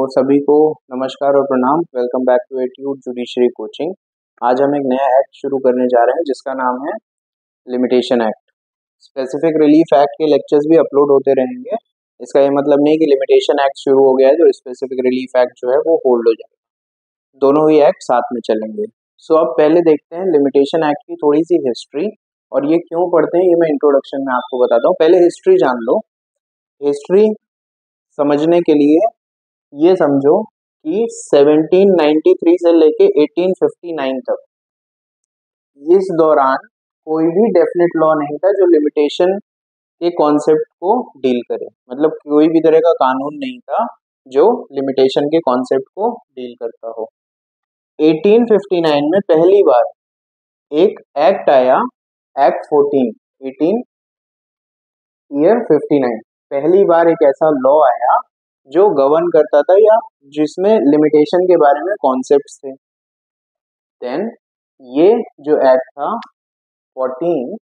सभी को नमस्कार और प्रणाम। Welcome back to Etude judiciary coaching. आज हम एक नया एक्ट शुरू करने जा रहे हैं जिसका नाम है limitation act. Specific relief act के लेक्चर्स भी अपलोड होते रहेंगे। इसका ये मतलब नहीं कि लिमिटेशन एक्ट शुरू हो गया है तो स्पेसिफिक रिलीफ एक्ट जो है वो होल्ड हो जाएगा, दोनों ही एक्ट साथ में चलेंगे। सो अब पहले देखते हैं लिमिटेशन एक्ट की थोड़ी सी हिस्ट्री, और ये क्यों पढ़ते हैं ये मैं इंट्रोडक्शन में आपको बताता हूँ। पहले हिस्ट्री जान लो। हिस्ट्री समझने के लिए ये समझो कि 1793 से लेके 1859 तक इस दौरान कोई भी डेफिनेट लॉ नहीं था जो लिमिटेशन के कॉन्सेप्ट को डील करे। मतलब कोई भी तरह का कानून नहीं था जो लिमिटेशन के कॉन्सेप्ट को डील करता हो। 1859 में पहली बार एक एक्ट आया, एक्ट 14, 1859। पहली बार एक ऐसा लॉ आया जो गवर्न करता था या जिसमें लिमिटेशन के बारे में कॉन्सेप्ट्स थे। देन ये जो एक्ट था 14,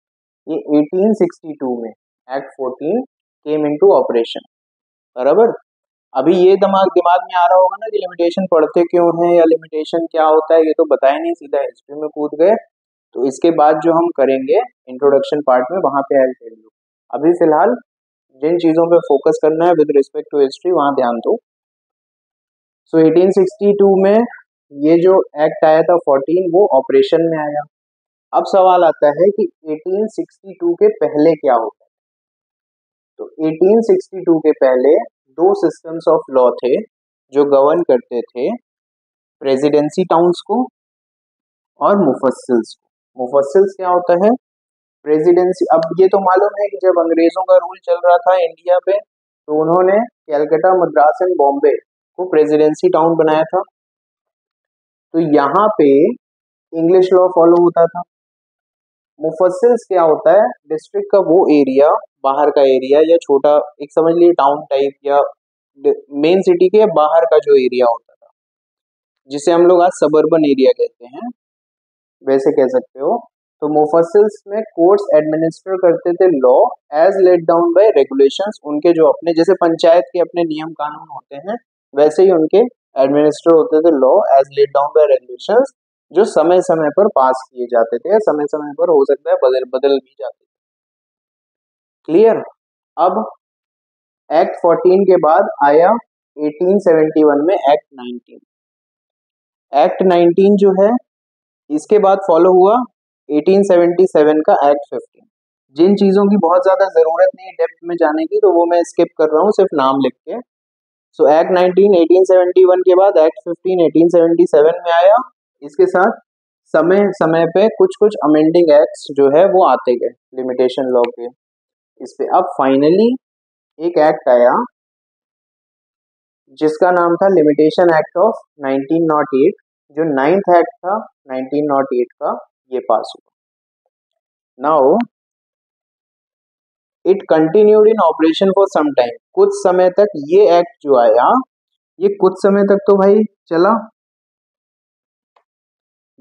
ये 1862 में एक्ट 14 केम इनटू ऑपरेशन। बराबर। अभी ये दिमाग में आ रहा होगा ना कि लिमिटेशन पढ़ते क्यों हैं या लिमिटेशन क्या होता है, ये तो बताया नहीं, सीधा हिस्ट्री में कूद गए। तो इसके बाद जो हम करेंगे इंट्रोडक्शन पार्ट में, वहां पे आई टेल यू। अभी फिलहाल जिन चीजों पे फोकस करना है विद रिस्पेक्ट टू हिस्ट्री वहां ध्यान दो। सो 1862 में ये जो एक्ट आया था 14, वो ऑपरेशन में आया। अब सवाल आता है कि 1862 के पहले क्या होता है। तो 1862 के पहले दो सिस्टम्स ऑफ लॉ थे जो गवर्न करते थे, प्रेसिडेंसी टाउन्स को और मुफस्सिल्स को। मुफस्सिल्स क्या होता है? प्रेसिडेंसी। अब ये तो मालूम है कि जब अंग्रेजों का रूल चल रहा था इंडिया पे तो उन्होंने कैलकाटा, मद्रास एंड बॉम्बे को प्रेसिडेंसी टाउन बनाया था। तो यहाँ पे इंग्लिश लॉ फॉलो होता था। मुफस्सिल्स क्या होता है? डिस्ट्रिक्ट का वो एरिया, बाहर का एरिया या छोटा, एक समझ लीजिए टाउन टाइप या मेन सिटी के बाहर का जो एरिया होता था, जिसे हम लोग आज सबर्बन एरिया कहते हैं, वैसे कह सकते हो। तो मुफस्सिल्स में कोर्ट्स एडमिनिस्टर करते थे law as laid down by regulations. उनके जो अपने जैसे पंचायत के अपने नियम कानून होते हैं, वैसे ही उनके एडमिनिस्टर होते थे law as laid down by regulations, जो समय समय पर पास किए जाते थे, समय समय पर हो सकता है बदल भी जाते थे। क्लियर। अब एक्ट 14 के बाद आया 1871 में एक्ट 19। एक्ट 19 जो है इसके बाद फॉलो हुआ 1877 का एक्ट 15। जिन चीजों की बहुत ज्यादा जरूरत नहीं है डेप्थ में जाने की, तो वो मैं स्किप कर रहा हूँ, सिर्फ नाम लिख के। सो एक्ट 19 1871 के बाद एक्ट 15 1877 में आया। इसके साथ समय समय पे कुछ कुछ अमेंडिंग एक्ट्स जो है वो आते गए लिमिटेशन लॉ के इस पे। अब फाइनली एक एक्ट आया जिसका नाम था लिमिटेशन एक्ट ऑफ 1908, जो 9th एक्ट था 1908 का, ये पास हुआ। Now it continued in operation for some time. कुछ समय तक ये एक्ट जो आया, ये कुछ समय तक तो भाई चला,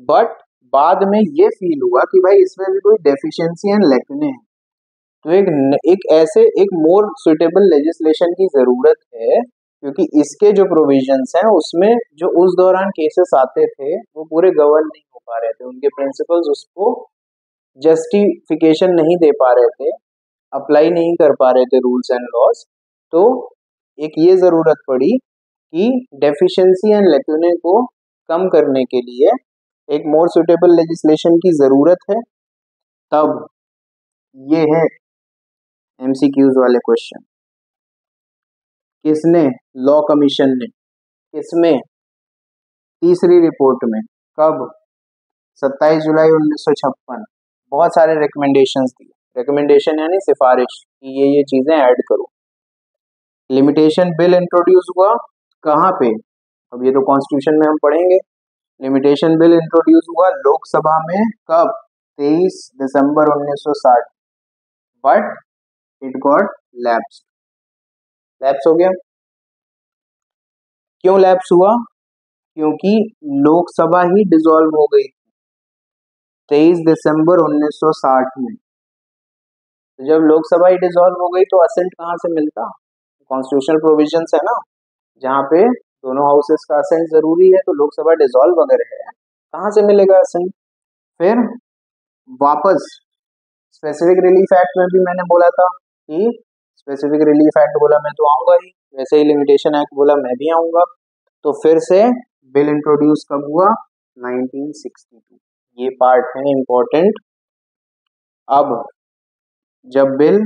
बट बाद में ये फील हुआ कि भाई इसमें भी कोई डेफिशिएंसी एंड लैक्यूने हैं। तो एक मोर सुटेबल लेजिस्लेशन की जरूरत है, क्योंकि इसके जो प्रोविजंस हैं उसमें जो उस दौरान केसेस आते थे वो पूरे गवर्न नहीं हो पा रहे थे, उनके प्रिंसिपल्स उसको जस्टिफिकेशन नहीं दे पा रहे थे, अप्लाई नहीं कर पा रहे थे रूल्स एंड लॉज। तो एक ये जरूरत पड़ी कि डेफिशिएंसी एंड लैक्यूने को कम करने के लिए एक मोर सुटेबल लेजिस्लेशन की जरूरत है। तब ये है एमसीक्यूज वाले क्वेश्चन। किसने? लॉ कमीशन ने। किसमें? तीसरी रिपोर्ट में। कब? 27 जुलाई 1956। बहुत सारे रिकमेंडेशंस दिए। रिकमेंडेशन यानी सिफारिश कि ये चीजें ऐड करो। लिमिटेशन बिल इंट्रोड्यूस हुआ कहाँ पे? अब ये तो कॉन्स्टिट्यूशन में हम पढ़ेंगे। लिमिटेशन बिल इंट्रोड्यूस हुआ लोकसभा में। कब? 23 दिसंबर 1960। But it got lapse. Lapse हो गया। क्यों लैप्स हुआ? क्योंकि लोकसभा ही डिसॉल्व हो गई 23 दिसंबर 1960 में। तो जब लोकसभा ही डिसॉल्व हो गई तो असेंट कहाँ से मिलता? कॉन्स्टिट्यूशनल प्रोविजंस है ना, जहाँ पे दोनों हाउसेस का असेंट जरूरी है, तो लोकसभा डिसॉल्व अगर है कहाँ से मिलेगा असेंट? फिर वापस स्पेसिफिक रिलीफ एक्ट में भी मैंने बोला था कि स्पेसिफिक रिलीफ एक्ट बोला मैं तो आऊंगा ही, वैसे ही लिमिटेशन एक्ट बोला मैं भी आऊंगा। तो फिर से बिल इंट्रोड्यूस कब हुआ? 1962। ये पार्ट है इंपॉर्टेंट। अब जब बिल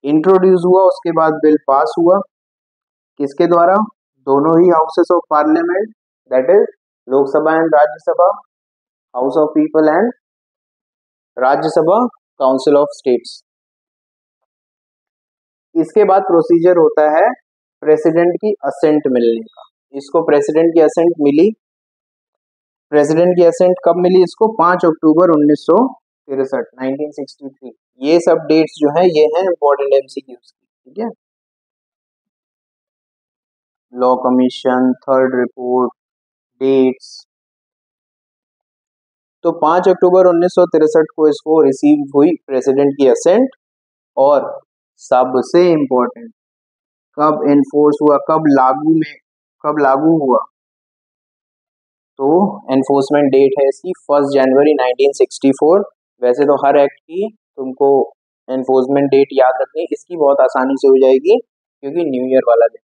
इंट्रोड्यूस हुआ उसके बाद बिल पास हुआ किसके द्वारा? दोनों ही houses of parliament, that is Lok Sabha and Rajya Sabha, house of people and Rajya Sabha council of states. इसके बाद प्रोसीजर होता है प्रेसिडेंट की असेंट मिलने का। इसको प्रेसिडेंट की असेंट मिली। प्रेसिडेंट की असेंट कब मिली इसको? 5 अक्टूबर 1963। ये सब डेट्स जो है ये हैं इंपॉर्टेंट एमसीक्यूज की, ठीक है। Law commission, third report, dates. तो 5 अक्टूबर 1963 को इसको रिसीव हुई प्रेसिडेंट की असेंट, और सबसे इंपॉर्टेंट कब एनफोर्स हुआ, कब लागू हुआ? तो एनफोर्समेंट डेट है इसकी 1 जनवरी 1964। वैसे तो हर एक्ट की तुमको एनफोर्समेंट डेट याद रखनी, इसकी बहुत आसानी से हो जाएगी क्योंकि न्यू ईयर वाला दिन।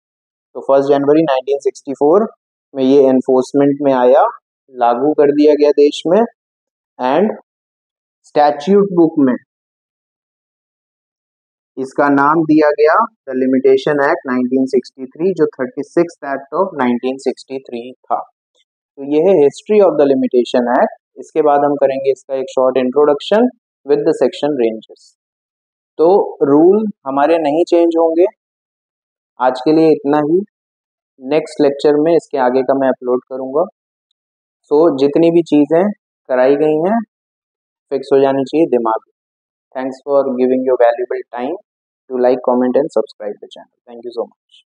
तो 1 जनवरी 1964 में ये एनफोर्समेंट में आया, लागू कर दिया गया देश में। एंड स्टैट्यूट बुक में इसका नाम दिया गया द लिमिटेशन एक्ट 1963, जो 36th एक्ट ऑफ 1963 था। तो ये है history of the limitation act. इसके बाद हम करेंगे इसका एक short introduction with the section ranges. तो रूल हमारे नहीं चेंज होंगे, आज के लिए इतना ही। नेक्स्ट लेक्चर में इसके आगे का मैं अपलोड करूंगा। सो जितनी भी चीज़ें कराई गई हैं फिक्स हो जानी चाहिए दिमाग में। Thanks for giving your valuable time to like, comment and subscribe the channel. Thank you so much.